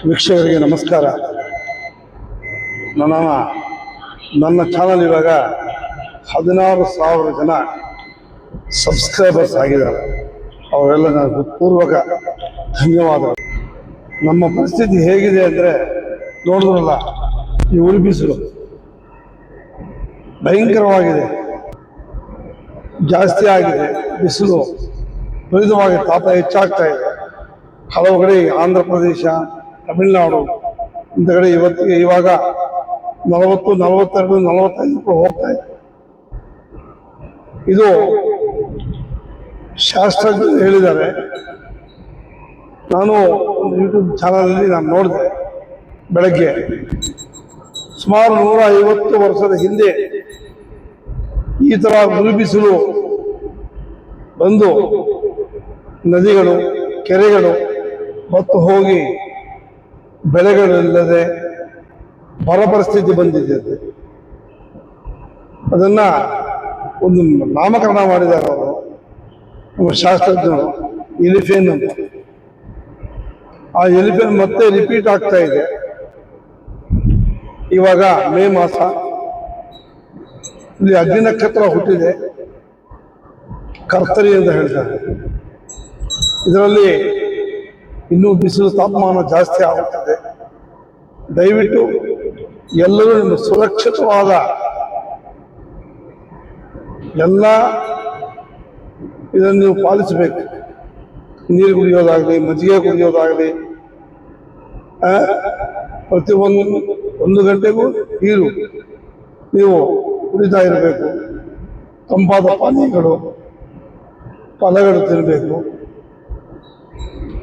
ವೀಕ್ಷಕರಿಗೆ ನಮಸ್ಕಾರ. ನನ್ನ ಚಾನಲ್ ಇವಾಗ 16,000 ಜನ ಸಬ್ಸ್ಕ್ರೈಬರ್ಸ್ ಆಗಿದ್ದಾರೆ. ಅವರೆಲ್ಲ ನಾನು ಪೂರ್ವಕ ಧನ್ಯವಾದಗಳು. ನಮ್ಮ ಪರಿಸ್ಥಿತಿ ಹೇಗಿದೆ ಅಂದರೆ ನೋಡಿದ್ರಲ್ಲ, ಈ ಉರಿ ಬಿಸಿಲು ಭಯಂಕರವಾಗಿದೆ, ಜಾಸ್ತಿ ಆಗಿದೆ. ಬಿಸಿಲು ವಿಪರೀತವಾಗಿ ತಾಪ ಹೆಚ್ಚಾಗ್ತಾ ಇದೆ. ಹಲವು ಕಡೆ ಆಂಧ್ರ ಪ್ರದೇಶ, ತಮಿಳುನಾಡು ಇಂಥ ಕಡೆ ಇವಾಗ 40, 42, 45 ಹೋಗ್ತಾ ಇದೆ. ಇದು ಶಾಸ್ತ್ರಜ್ಞರು ಹೇಳಿದ್ದಾರೆ. ನಾನು ಒಂದು ಯೂಟ್ಯೂಬ್ ಚಾನಲಲ್ಲಿ ನಾನು ನೋಡಿದೆ. ಬೆಳಗ್ಗೆ ಸುಮಾರು 150 ವರ್ಷದ ಹಿಂದೆ ಈ ಥರ ಮುಳುಬಿಸಿಲು ಬಂದು ನದಿಗಳು, ಕೆರೆಗಳು ಮತ್ತು ಹೋಗಿ ಬೆಳೆಗಳಿಲ್ಲದೆ ಬರ ಪರಿಸ್ಥಿತಿ ಬಂದಿದೆ. ಅದನ್ನ ಒಂದು ನಾಮಕರಣ ಮಾಡಿದ್ದಾರೆ ಅವರು, ನಮ್ಮ ಶಾಸ್ತ್ರಜ್ಞರು, ಎಲಿಫೇನ್ ಅಂತ. ಆ ಎಲಿಫೇನ್ ಮತ್ತೆ ರಿಪೀಟ್ ಆಗ್ತಾ ಇದೆ. ಇವಾಗ ಮೇ ಮಾಸ, ಇಲ್ಲಿ ಅಗ್ನಿ ನಕ್ಷತ್ರ ಹುಟ್ಟಿದೆ, ಕರ್ತರಿ ಅಂತ ಹೇಳ್ತಾರೆ. ಇದರಲ್ಲಿ ಇನ್ನೂ ಬಿಸಿಲು ತಾಪಮಾನ ಜಾಸ್ತಿ ಆಗುತ್ತದೆ. ದಯವಿಟ್ಟು ಎಲ್ಲರೂ ನಿಮ್ಮ ಸುರಕ್ಷಿತವಾದ ಎಲ್ಲ ಇದನ್ನು ನೀವು ಪಾಲಿಸಬೇಕು. ನೀರು ಕುಡಿಯೋದಾಗಲಿ, ಮಜ್ಜಿಗೆ ಕುಡಿಯೋದಾಗಲಿ, ಒಂದು ಗಂಟೆಗೂ ನೀರು ನೀವು ಕುಡಿತಾ ಇರಬೇಕು. ತಂಪಾದ ಪಾನೀಯಗಳು, ಫಲಗಳು ತಿನ್ನಬೇಕು.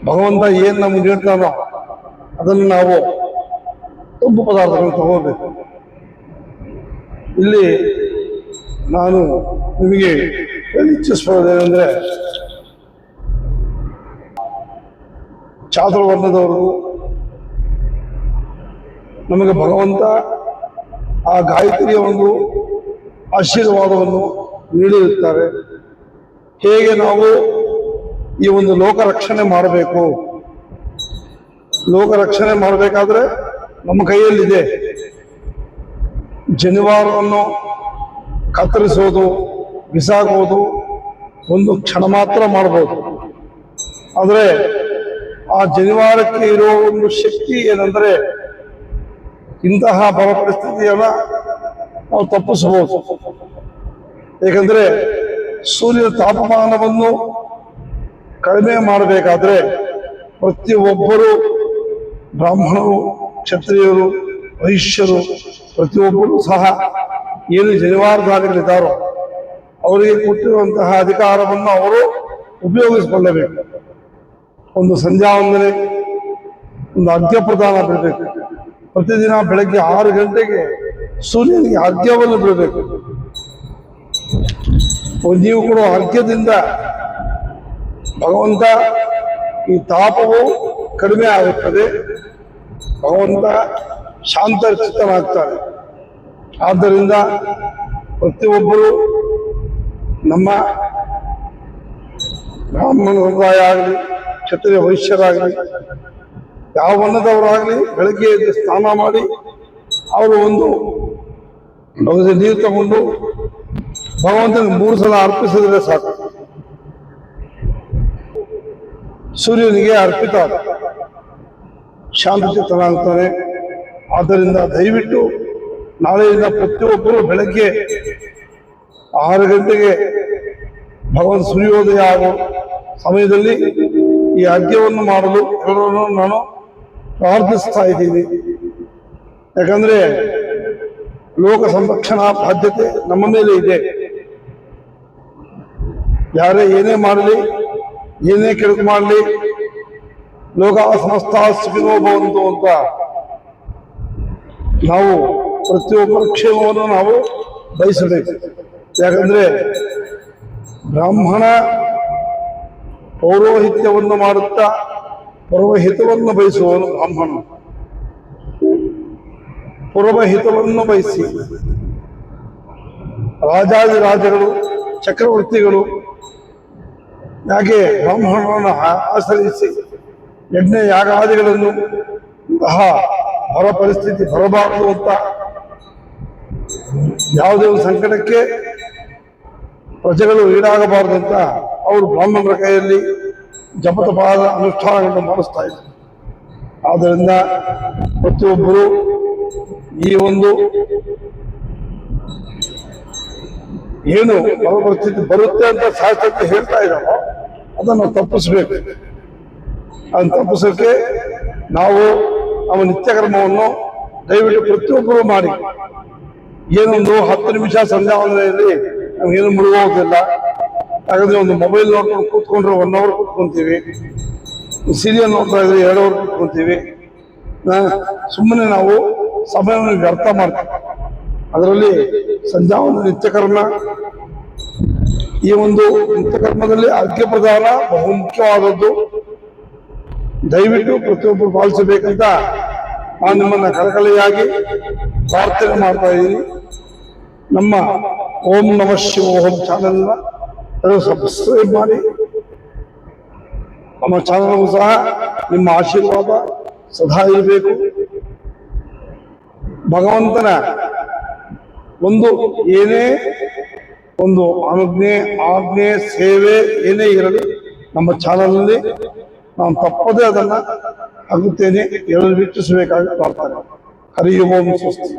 ಭಗವಂತ ಏನು ನಮ್ಗೆ ನೀಡ್ತಾನೋ ಅದನ್ನು ನಾವು ತಂಪು ಪದಾರ್ಥಗಳನ್ನು ತಗೋಬೇಕು. ಇಲ್ಲಿ ನಾನು ನಿಮಗೆ ಇಚ್ಛಿಸ್ಬೋದೇನೆಂದರೆ, ಚಾತುರ್ವರ್ಣದವರು ನಮಗೆ ಭಗವಂತ ಆ ಗಾಯತ್ರಿಯ ಒಂದು ಆಶೀರ್ವಾದವನ್ನು ನೀಡಿರುತ್ತಾರೆ. ಹೇಗೆ ನಾವು ಈ ಒಂದು ಲೋಕ ರಕ್ಷಣೆ ಮಾಡಬೇಕು, ಲೋಕ ರಕ್ಷಣೆ ಮಾಡಬೇಕಾದ್ರೆ ನಮ್ಮ ಕೈಯಲ್ಲಿದೆ. ಜನಿವಾರವನ್ನು ಕತ್ತರಿಸೋದು, ಬಿಸಾಕೋದು ಒಂದು ಕ್ಷಣ ಮಾತ್ರ ಮಾಡ್ಬೋದು. ಆದರೆ ಆ ಜನಿವಾರಕ್ಕೆ ಇರೋ ಒಂದು ಶಕ್ತಿ ಏನಂದರೆ, ಇಂತಹ ಬರ ಪರಿಸ್ಥಿತಿಯನ್ನ ನಾವು ತಪ್ಪಿಸಬಹುದು. ಏಕೆಂದರೆ ಸೂರ್ಯನ ತಾಪಮಾನವನ್ನು ಕಡಿಮೆ ಮಾಡಬೇಕಾದ್ರೆ ಪ್ರತಿಯೊಬ್ಬರು, ಬ್ರಾಹ್ಮಣರು, ಕ್ಷತ್ರಿಯರು, ವೈಶ್ಯರು, ಪ್ರತಿಯೊಬ್ಬರು ಸಹ ಏನು ಜನಿವಾರಧಾರಿಗಳಿದ್ದಾರೋ ಅವರಿಗೆ ಕೊಟ್ಟಿರುವಂತಹ ಅಧಿಕಾರವನ್ನು ಅವರು ಉಪಯೋಗಿಸಿಕೊಳ್ಳಬೇಕು. ಒಂದು ಸಂಧ್ಯಾ ವಂದನೆ, ಒಂದು ಅರ್ಘ್ಯ ಪ್ರದಾನ ಬಿಡಬೇಕು. ಪ್ರತಿದಿನ ಬೆಳಗ್ಗೆ 6 ಗಂಟೆಗೆ ಸೂರ್ಯನಿಗೆ ಅರ್ಘ್ಯವನ್ನು ಬಿಡಬೇಕು. ನೀವು ಕೊಡುವ ಅರ್ಘ್ಯದಿಂದ ಭಗವಂತ ಈ ತಾಪವು ಕಡಿಮೆ ಆಗುತ್ತದೆ, ಭಗವಂತ ಶಾಂತಚಿತ್ತನಾಗ್ತಾನೆ. ಆದ್ದರಿಂದ ಪ್ರತಿಯೊಬ್ಬರು ನಮ್ಮ ಬ್ರಾಹ್ಮಣ ಸಮುದಾಯ ಆಗಲಿ, ಕ್ಷತ್ರಿಯ ವೈಶ್ಯರಾಗಲಿ, ಯಾವ ವರ್ಣದವರಾಗಲಿ ಬೆಳಗ್ಗೆ ಎದ್ದು ಸ್ನಾನ ಮಾಡಿ ಅವರು ಒಂದು ನೀರು ತಗೊಂಡು ಭಗವಂತನಿಗೆ 3 ಸಲ ಅರ್ಪಿಸಿದ್ರೆ ಸಾಕು. ಸೂರ್ಯನಿಗೆ ಅರ್ಪಿತ ಶಾಂತಚಿತ್ತನಾಗ್ತಾನೆ. ಆದ್ದರಿಂದ ದಯವಿಟ್ಟು ನಾಳೆಯಿಂದ ಪ್ರತಿಯೊಬ್ಬರು ಬೆಳಗ್ಗೆ 6 ಗಂಟೆಗೆ ಭಗವಂತ ಸೂರ್ಯೋದಯ ಆಗೋ ಸಮಯದಲ್ಲಿ ಈ ಅರ್ಘ್ಯವನ್ನು ಮಾಡಲು ಎಲ್ಲರನ್ನು ನಾನು ಪ್ರಾರ್ಥಿಸ್ತಾ ಇದ್ದೀನಿ. ಯಾಕಂದ್ರೆ ಲೋಕ ಸಂರಕ್ಷಣಾ ಬಾಧ್ಯತೆ ನಮ್ಮ ಮೇಲೆ ಇದೆ. ಯಾರೇ ಏನೇ ಮಾಡಲಿ, ಏನೇ ಕೆಡುಕು ಮಾಡಲಿ, ಲೋಕ ಸಮಸ್ತ ಸುಖಿನೋ ಭವಂತು ಅಂತ ನಾವು ಪ್ರತಿಯೊಬ್ಬರ ಕ್ಷೇಮವನ್ನು ನಾವು ಬಯಸಬೇಕು. ಯಾಕಂದ್ರೆ ಬ್ರಾಹ್ಮಣ ಪೌರೋಹಿತ್ಯವನ್ನು ಮಾಡುತ್ತಾ ಪೂರ್ವಹಿತವನ್ನು ಬಯಸುವವನು ಬ್ರಾಹ್ಮಣ. ಪೂರ್ವಹಿತವನ್ನು ಬಯಸಿ ರಾಜಾದಿರಾಜಗಳು, ಚಕ್ರವರ್ತಿಗಳು ಯಾಕೆ ಬ್ರಾಹ್ಮಣರನ್ನು ಆಶ್ರಯಿಸಿ ಯಜ್ಞ ಯಾಗಾದಿಗಳನ್ನು ಇಂತಹ ಹೊರ ಪರಿಸ್ಥಿತಿ ಬರಬಾರದು ಅಂತ ಯಾವುದೇ ಒಂದು ಸಂಕಟಕ್ಕೆ ಪ್ರಜೆಗಳು ಈಡಾಗಬಾರದು ಅಂತ ಅವರು ಬ್ರಾಹ್ಮಣರ ಕೈಯಲ್ಲಿ ಜಪತಪಾದ ಅನುಷ್ಠಾನಗಳನ್ನು ಮಾಡಿಸ್ತಾ ಇದ್ದಾರೆ. ಆದ್ದರಿಂದ ಪ್ರತಿಯೊಬ್ಬರು ಈ ಒಂದು ಏನು ಹೊರ ಪರಿಸ್ಥಿತಿ ಬರುತ್ತೆ ಅಂತ ಶಾಸ್ತ್ರಕ್ಕೆ ಹೇಳ್ತಾ ಇದ್ದಾರೋ ಅದನ್ನು ತಪ್ಪಿಸ್ಬೇಕು. ಅದನ್ನು ತಪ್ಪಿಸೋಕ್ಕೆ ನಾವು ನಮ್ಮ ನಿತ್ಯ ಕರ್ಮವನ್ನು ದಯವಿಟ್ಟು ಪ್ರತಿಯೊಬ್ಬರು ಮಾಡಿ. ಏನೊಂದು 10 ನಿಮಿಷ ಸಂಧ್ಯಾ ವಂದನೆಯಲ್ಲಿ ನಾವೇನು ಮುಳುಗೋದಿಲ್ಲ. ಹಾಗಾದ್ರೆ ಒಂದು ಮೊಬೈಲ್ ನೋಡ್ಕೊಂಡು ಕೂತ್ಕೊಂಡ್ರೆ 1 ಅವರ್ ಕೂತ್ಕೊಂತೀವಿ, ಸೀರಿಯಲ್ ನೋಡ್ತಾ ಇದ್ರೆ 2 ಅವರ್ ಕೂತ್ಕೊಂತೀವಿ. ಸುಮ್ಮನೆ ನಾವು ಸಮಯವನ್ನು ವ್ಯರ್ಥ ಮಾಡ್ತೀವಿ. ಅದರಲ್ಲಿ ಸಂಧ್ಯಾ ವಂದನೆ ನಿತ್ಯಕರ್ಮ, ಈ ಒಂದು ನಿತ್ಯಕರ್ಮದಲ್ಲಿ ಅರ್ಘ್ಯ ಪ್ರದಾನ ಬಹುಮುಖ್ಯವಾದದ್ದು. ದಯವಿಟ್ಟು ಪ್ರತಿಯೊಬ್ಬರು ಪಾಲಿಸಬೇಕಂತ ನಾನು ನಿಮ್ಮನ್ನ ಕಳಕಳಿಯಾಗಿ ಪ್ರಾರ್ಥನೆ ಮಾಡ್ತಾ ಇದ್ದೀನಿ. ನಮ್ಮ ಓಂ ನಮಃ ಶಿವೋಹಂ ಚಾನೆಲ್ನ ಸಬ್ಸ್ಕ್ರೈಬ್ ಮಾಡಿ. ನಮ್ಮ ಚಾನಲ್ಗೂ ಸಹ ನಿಮ್ಮ ಆಶೀರ್ವಾದ ಸದಾ ಇರಬೇಕು. ಭಗವಂತನ ಒಂದು ಏನೇ ಒಂದು ಆಜ್ಞೆ ಸೇವೆ ಏನೇ ಇರಲಿ ನಮ್ಮ ಚಾನಲ್ನಲ್ಲಿ ನಾನು ತಪ್ಪದೇ ಅದನ್ನು ಆಗುತ್ತೇನೆ. ಎಲ್ಲರೂ ವೀಕ್ಷಿಸಬೇಕಾಗಿ ಪ್ರಾರ್ಥನೆ. ಹರಿ ಓಂ ಸ್ವಸ್ತಿ.